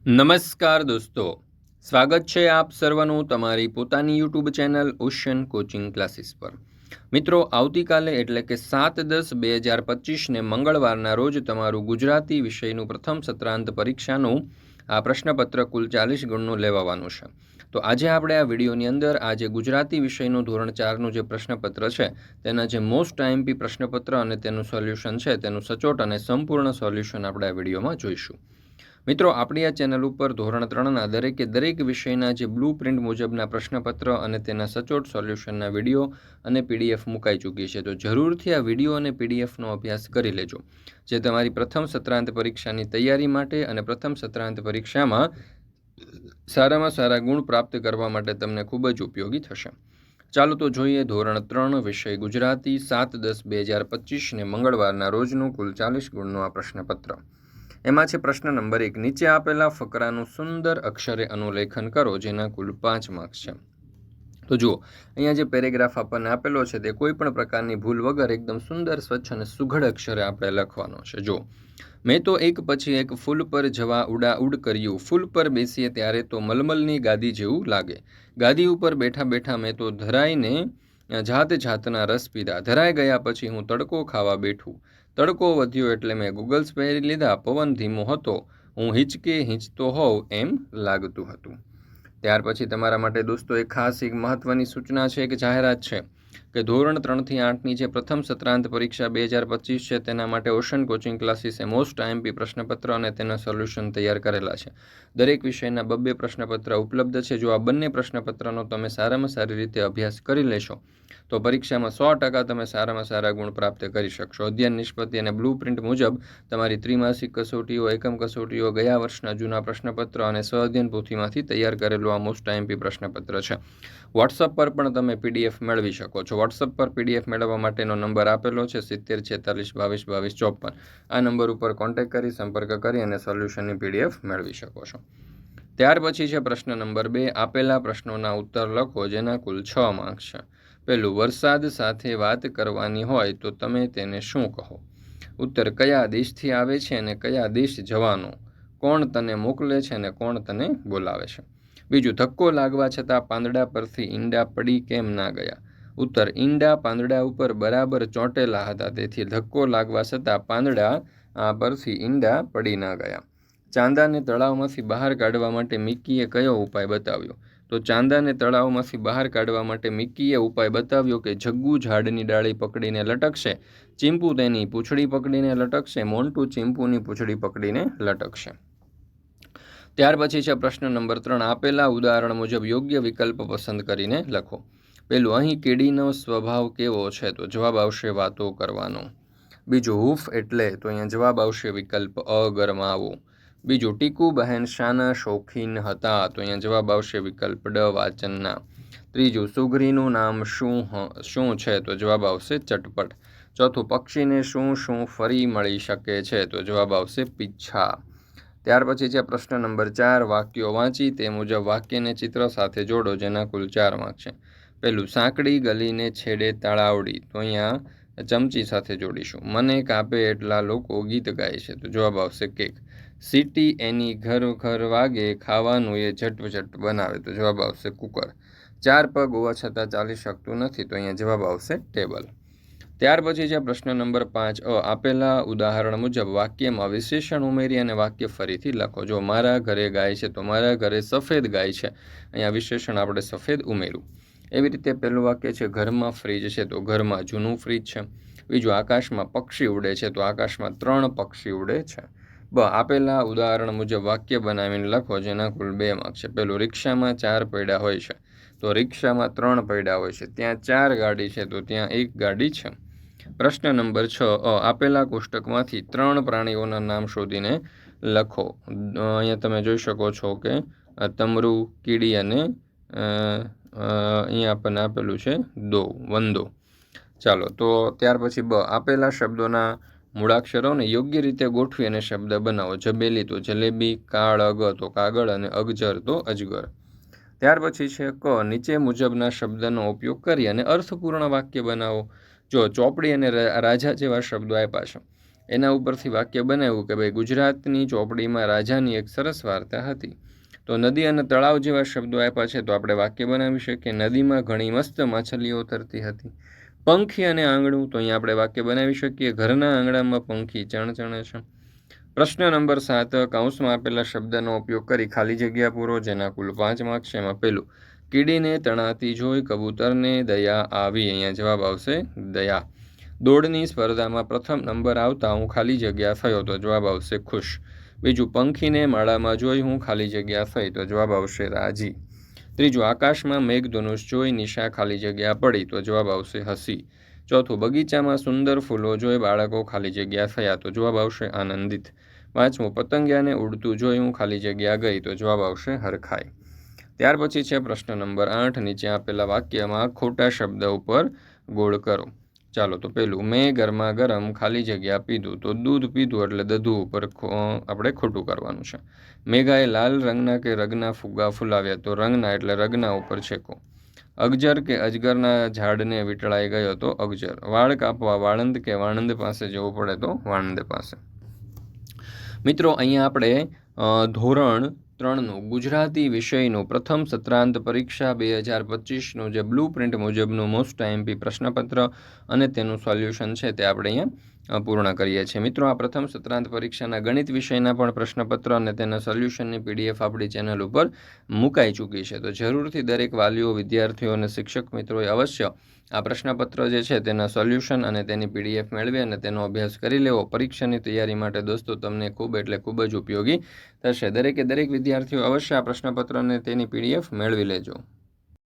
નમસ્કાર દોસ્તો, સ્વાગત છે આપ સર્વનું તમારી પોતાની YouTube channel ocean coaching classes પર। મિત્રો, આવતીકાલે એટલે કે 7/10/2025ને મંગળવારના રોજ તમારું ગુજરાતી વિષયનું પ્રથમ સત્રાંત પરીક્ષાનું આ પ્રશ્નપત્ર કુલ 40 ગુણનું લેવાવાનું છે। તો આજે આપણે આ વિડીયોની અંદર આજે ગુજરાતી વિષયનું ધોરણ 4નું જે પ્રશ્નપત્ર છે તેના જે મોસ્ટ આઈએમપી પ્રશ્નપત્ર અને તેનું સોલ્યુશન છે તેનું સચોટ અને સંપૂર્ણ સોલ્યુશન આપણે આ વિડીયોમાં જોઈશું। મિત્રો, આપણી આ ચેનલ ઉપર ધોરણ 3ના દરેક વિષયના જે બ્લુ પ્રિન્ટ મુજબના પ્રશ્નપત્ર અને તેના સચોટ સોલ્યુશનના વિડીયો અને પીડીએફ મુકાઈ ચૂકી છે। તો જરૂરથી આ વિડીયો અને પીડીએફનો અભ્યાસ કરી લેજો, જે તમારી પ્રથમ સત્રાંત પરીક્ષાની તૈયારી માટે અને પ્રથમ સત્રાંત પરીક્ષામાં સારામાં સારા ગુણ પ્રાપ્ત કરવા માટે તમને ખૂબ જ ઉપયોગી થશે। ચાલો તો જોઈએ ધોરણ 3 વિષય ગુજરાતી 7/10/2025ને મંગળવારના રોજનું કુલ 40 ગુણનું આ પ્રશ્નપત્ર। એમાં છે પ્રશ્ન નંબર 1, નીચે આપેલા ફકરાનું સુંદર અક્ષરે અનુલેખન કરો, જેના કુલ 5 માર્ક્સ છે। તો જુઓ, અહીંયા જે પેરેગ્રાફ આપણને આપેલો છે તે કોઈ પણ પ્રકારની ભૂલ વગર એકદમ સુંદર, સ્વચ્છ અને સુઘડ અક્ષરે આપણે લખવાનો છે। જો મેં તો એક પછી એક ફૂલ પર જવા ઉડાઉડ કર્યું, ફૂલ પર બેસીએ ત્યારે તો મલમલની ગાદી જેવું લાગે, ગાદી ઉપર બેઠા બેઠા મેં તો ધરાઈને જાત જાતના રસ પીધા, ધરાઈ ગયા પછી હું તડકો ખાવા બેઠું, તડકો વધ્યો એટલે મેં ગૂગલ્સ પહેરી લીધા, પવન ધીમો હતો, હું હિંચકે હિંચતો હોઉં એમ લાગતું હતું। ત્યાર પછી તમારા માટે દોસ્તો એક ખાસ એક મહત્વની સૂચના છે, એક જાહેરાત છે કે ધોરણ 3થી 8ની જે પ્રથમ સત્રાંત પરીક્ષા 2025 છે તેના માટે ઓશન કોચિંગ ક્લાસીસે મોસ્ટ આઈએમપી પ્રશ્નપત્ર અને તેના સોલ્યુશન તૈયાર કરેલા છે। દરેક વિષયના 2 પ્રશ્નપત્ર ઉપલબ્ધ છે। જો આ બંને પ્રશ્નપત્રનો તમે સારામાં સારી રીતે અભ્યાસ કરી લેશો તો પરીક્ષામાં 100% તમે સારામાં સારા ગુણ પ્રાપ્ત કરી શકશો। અધ્યયન નિષ્પત્તિ અને બ્લુ પ્રિન્ટ મુજબ તમારી ત્રિમાસિક કસોટીઓ, એકમ કસોટીઓ, ગયા વર્ષના જૂના પ્રશ્નપત્ર અને સ્વઅધ્યયન પોથીમાંથી તૈયાર કરેલું આ મોસ્ટ આઈએમપી પ્રશ્નપત્ર છે। વોટ્સઅપ પર પણ તમે પીડીએફ મેળવી શકો છો। વોટ્સઅપ પર પીડીએફ મેળવવા માટેનો નંબર આપેલો છે 7046222254। આ નંબર ઉપર કોન્ટેક્ટ કરી સંપર્ક કરી અને સોલ્યુશનની પીડીએફ મેળવી શકો છો। ત્યાર પછી છે પ્રશ્ન નંબર 2, આપેલા પ્રશ્નોના ઉત્તર લખો, જેના કુલ 6 માર્ક્સ છે। પહેલું, વરસાદ સાથે વાત કરવાની હોય તો તમે તેને શું કહો? ઉત્તર, કયા દેશથી આવે છે અને કયા દેશ જવાનો, કોણ તને મોકલે છે અને કોણ તને બોલાવે છે? બીજું, ધક્કો લાગવા છતાં પાંદડા પરથી ઈંડા પડી કેમ ના ગયા? ઉત્તર, ઈંડા પાંદડા ઉપર બરાબર ચોંટેલા હતા, તેથી ધક્કો લાગવા છતાં પાંદડા પરથી ઈંડા પડી ના ગયા। ચાંદાને તળાવમાંથી બહાર કાઢવા માટે મિકીએ કયો ઉપાય બતાવ્યો? તો ચાંદાને તળાવમાંથી બહાર કાઢવા માટે મિકીએ ઉપાય બતાવ્યો કે જગ્ગુ ઝાડની ડાળી પકડીને લટકશે, ચીંપુ તેની પૂંછડી પકડીને લટકશે, મોન્ટુ ચીંપુની પૂંછડી પકડીને લટકશે। ત્યાર પછી છે પ્રશ્ન નંબર 3, આપેલા ઉદાહરણ મુજબ યોગ્ય વિકલ્પ પસંદ કરીને લખો। પહેલું, અહીં કીડીનો સ્વભાવ કેવો છે? તો જવાબ આવશે વાતો કરવાનો। બીજું, હૂફ એટલે? તો અહીંયા જવાબ આવશે વિકલ્પ અ, ગરમાવો। બીજું, ટીકુ બહેન શાના શોખીન હતા? તો અહીંયા જવાબ આવશે વિકલ્પ ડ, વાંચનના। ત્રીજું, સુઘરીનું નામ શું છે? તો જવાબ આવશે ચટપટ। ચોથું, પક્ષીને શું ફરી મળી શકે છે? તો જવાબ આવશે પીચ્છા। ત્યાર પછી છે પ્રશ્ન નંબર 4, વાક્યો વાંચી તે મુજબ વાક્યને ચિત્ર સાથે જોડો, જેના કુલ 4 માર્ક છે। પહેલું, સાંકડી ગલીને છેડે તાળાવડી, તો અહીંયા ચમચી સાથે જોડીશું। મને કાપે એટલા લોકો ગીત ગાય છે, તો જવાબ આવશે કેક। સીટી એની ઘર ઘર વાગે, ખાવાનું એ ઝટઝટ બનાવે, તો જવાબ આવશે કુકર। 4 પગ હોવા છતાં ચાલી શકતું નથી, તો અહીંયા જવાબ આવશે ટેબલ। ત્યાર પછી છે પ્રશ્ન નંબર 5, આપેલા ઉદાહરણ મુજબ વાક્યમાં વિશેષણ ઉમેરી અને વાક્ય ફરીથી લખો। જો મારા ઘરે ગાય છે તો મારા ઘરે સફેદ ગાય છે, અહીંયા વિશેષણ આપણે સફેદ ઉમેર્યું। એવી રીતે પહેલું વાક્ય છે ઘરમાં ફ્રીજ છે, તો ઘરમાં જૂનું ફ્રીજ છે। બીજું, આકાશમાં પક્ષી ઉડે છે, તો આકાશમાં 3 પક્ષી ઉડે છે। આપેલા ઉદાહરણ મુજબ વાક્ય બનાવીને લખો, જેના કુલ 2 માર્ક છે। પહેલું, રિક્ષામાં 4 પૈડા હોય છે, તો રિક્ષામાં 3 પૈડા હોય છે। ત્યાં 4 ગાડી છે, તો ત્યાં 1 ગાડી છે। પ્રશ્ન નંબર 6, આપેલા કોષ્ટકમાંથી 3 પ્રાણીઓના નામ શોધીને લખો। અહીંયા તમે જોઈ શકો છો કે તમરું, કીડી અને અહીંયા આપણને આપેલું છે વંદો। ચાલો તો ત્યાર પછી આપેલા શબ્દોના મૂળાક્ષરોને યોગ્ય રીતે ગોઠવી અને શબ્દ બનાવો। જબેલી તો જલેબી, કાળગ તો કાગળ અને અગજર તો અજગર। ત્યાર પછી છે ક, નીચે મુજબના શબ્દનો ઉપયોગ કરી અને અર્થપૂર્ણ વાક્ય બનાવો। જો ચોપડી અને રાજા જેવા શબ્દો આપ્યા છે, એના ઉપરથી વાક્ય બનાવ્યું કે ભાઈ ગુજરાતની ચોપડીમાં રાજાની એક સરસ વાર્તા હતી. તો નદી અને તળાવ જેવા શબ્દો આપ્યા છે, તો આપણે વાક્ય બનાવી શકીએ. નદીમાં ઘણી મસ્ત માછલીઓ તરતી હતી. પંખી અને આંગણું, તો અહીંયા આપણે વાક્ય બનાવી શકીએ. ઘરના આંગણામાં પંખી ચણચણે છે. પ્રશ્ન નંબર 7, કૌંસમાં આપેલા શબ્દનો ઉપયોગ કરી ખાલી જગ્યા પૂરો, જેના કુલ 5 માર્ક્સ છે. એમાં પહેલું, કીડીને તણાતી જોઈ કબૂતરને દયા આવી. અહીંયા જવાબ આવશે દયા. દોડની સ્પર્ધામાં પ્રથમ નંબર આવતા હું ખાલી જગ્યા થયો, તો જવાબ આવશે ખુશ. બીજું, પંખીને માળામાં જોઈ હું ખાલી જગ્યા થઈ, તો જવાબ આવશે રાજી. ત્રીજું, આકાશમાં મેઘધનુષ જોઈ નિશા ખાલી જગ્યા પડી, તો જવાબ આવશે હસી. ચોથું, બગીચામાં સુંદર ફૂલો જોઈ બાળકો ખાલી જગ્યા થયા, તો જવાબ આવશે આનંદિત. પાંચમું, પતંગિયાને ઉડતું જોઈ હું ખાલી જગ્યા ગઈ, તો જવાબ આવશે હરખાઈ. ત્યાર પછી છે પ્રશ્ન નંબર 8, નીચે આપેલા વાક્યમાં ખોટા શબ્દ ઉપર ગોળ કરો. ચાલો, તો પહેલું, મેં ગરમા ગરમ ખાલી જગ્યા પીધું, તો દૂધ પીધું એટલે દધું ઉપર આપણે ખોટું કરવાનું છે. મેઘાએ લાલ રંગના કે રગના ફુગ્ગા ફુલાવ્યા, તો રંગના એટલે રગના ઉપર છેકો. અગજર કે અજગરના ઝાડને વીંટળાઈ ગયો, તો અગજર. વાળ કાપવા વાળંદ કે વાણંદ પાસે જવું પડે, તો વાણંદ પાસે. મિત્રો, અહીંયા આપણે ધોરણ 3નું ગુજરાતી વિષયનું પ્રથમ સત્રાંત પરીક્ષા 2025નું જે બ્લુ પ્રિન્ટ મુજબનું મોસ્ટ આઈએમપી પ્રશ્નપત્ર અને તેનું સોલ્યુશન છે તે આપણે અહીંયા પૂર્ણ કરીએ છીએ. મિત્રો, આ પ્રથમ સત્રાંત પરીક્ષાના ગણિત વિષયના પણ પ્રશ્નપત્ર અને તેના સોલ્યુશનની PDF આપણી ચેનલ ઉપર મુકાઈ ચૂકી છે. તો જરૂરથી દરેક વાલીઓ, વિદ્યાર્થીઓ અને શિક્ષક મિત્રોએ અવશ્ય આ પ્રશ્નપત્ર જે છે તેના સોલ્યુશન અને તેની PDF મેળવી અને તેનો અભ્યાસ કરી લેવો. પરીક્ષાની તૈયારી માટે દોસ્તો તમને ખૂબ એટલે ખૂબ જ ઉપયોગી થશે. દરેક વિદ્યાર્થીઓ અવશ્ય આ પ્રશ્નપત્ર અને તેની PDF મેળવી લેજો.